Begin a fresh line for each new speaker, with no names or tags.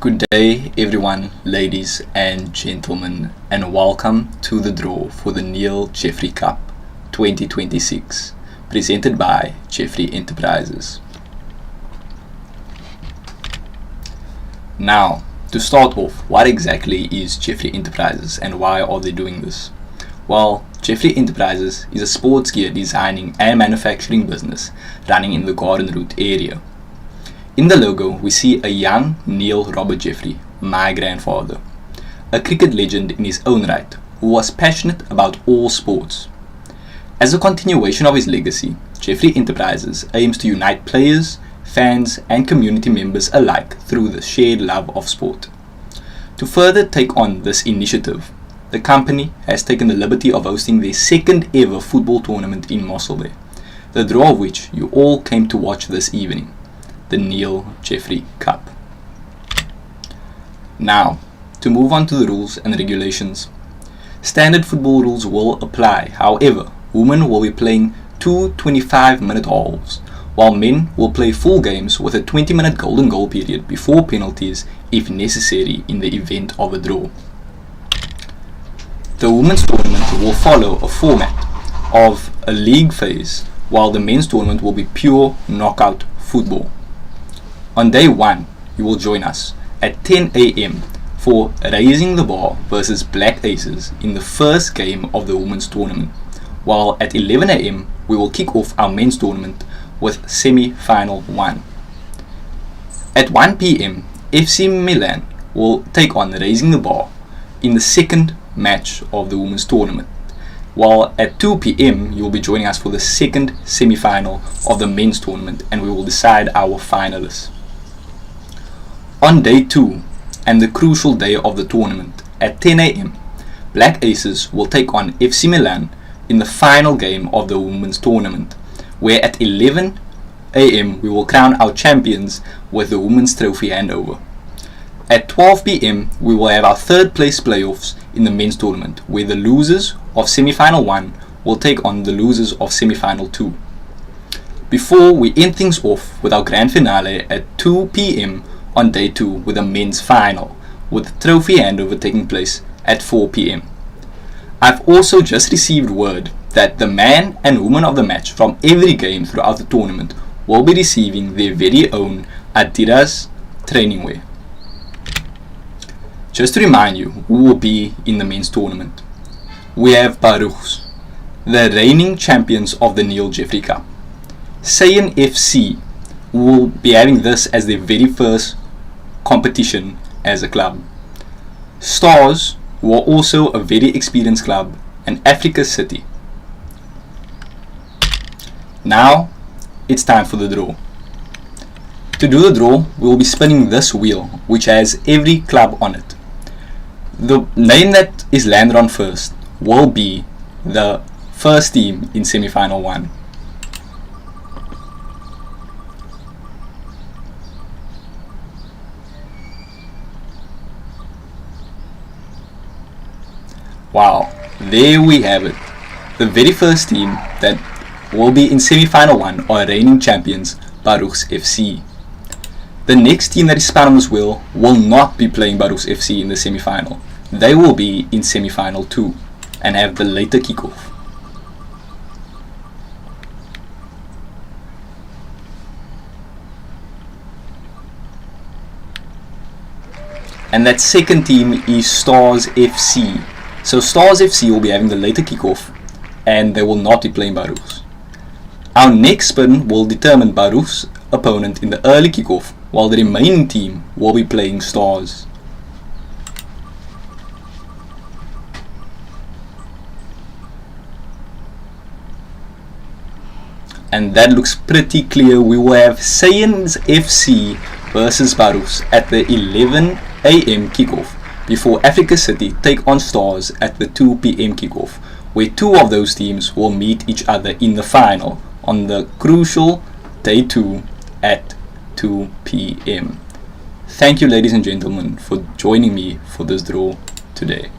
Good day, everyone, ladies and gentlemen, and welcome to the draw for the Neil Jeffery Cup 2026, presented by Jeffery Enterprises. Now, to start off, what exactly is Jeffery Enterprises and why are they doing this? Well, Jeffery Enterprises is a sports gear designing and manufacturing business running in the Garden Route area. In the logo, we see a young Neil Robert Jeffery, my grandfather, a cricket legend in his own right, who was passionate about all sports. As a continuation of his legacy, Jeffery Enterprises aims to unite players, fans and community members alike through the shared love of sport. To further take on this initiative, the company has taken the liberty of hosting their second ever football tournament in Mossel Bay, the draw of which you all came to watch this evening, the Neil Jeffery Cup. Now, to move on to the rules and regulations. Standard football rules will apply, however, women will be playing two 25-minute halves, while men will play full games with a 20-minute golden goal period before penalties if necessary in the event of a draw. The women's tournament will follow a format of a league phase, while the men's tournament will be pure knockout football. On day 1, you will join us at 10 a.m. for Raising the Bar versus Black Aces in the first game of the women's tournament, while at 11 a.m. we will kick off our men's tournament with semi-final 1. At 1 p.m. FC Milan will take on Raising the Bar in the second match of the women's tournament, while at 2 p.m. you will be joining us for the second semi-final of the men's tournament and we will decide our finalists. On day 2 and the crucial day of the tournament, at 10 a.m. Black Aces will take on FC Milan in the final game of the women's tournament, where at 11 a.m. we will crown our champions with the women's trophy handover. At 12 p.m. we will have our third place playoffs in the men's tournament, where the losers of semi-final 1 will take on the losers of semi-final 2. Before we end things off with our grand finale at 2 p.m. on day 2 with a men's final, with the trophy handover taking place at 4 p.m. I've also just received word that the man and woman of the match from every game throughout the tournament will be receiving their very own Adidas training wear. Just to remind you who will be in the men's tournament, we have Baruchs, the reigning champions of the Neil Jeffery Cup. Sayen FC, who will be having this as their very first competition as a club. Stars, who are also a very experienced club, and Africa City. Now, it's time for the draw. To do the draw, we will be spinning this wheel, which has every club on it. The name that is landed on first will be the first team in semi-final 1. Wow, there we have it. The very first team that will be in semi-final 1 are reigning champions Baruchs FC. The next team that is spun on this wheel will not be playing Baruchs FC in the semi-final. They will be in semi-final 2 and have the later kickoff. And that second team is Stars FC. So Stars FC will be having the later kickoff and they will not be playing Baruchs. Our next spin will determine Baruch's opponent in the early kickoff, while the remaining team will be playing Stars. And that looks pretty clear. We will have Sayens FC versus Baruchs at the 11 a.m. kickoff, before Africa City take on Stars at the 2 p.m. kickoff, where two of those teams will meet each other in the final on the crucial day 2 at 2 p.m. Thank you, ladies and gentlemen, for joining me for this draw today.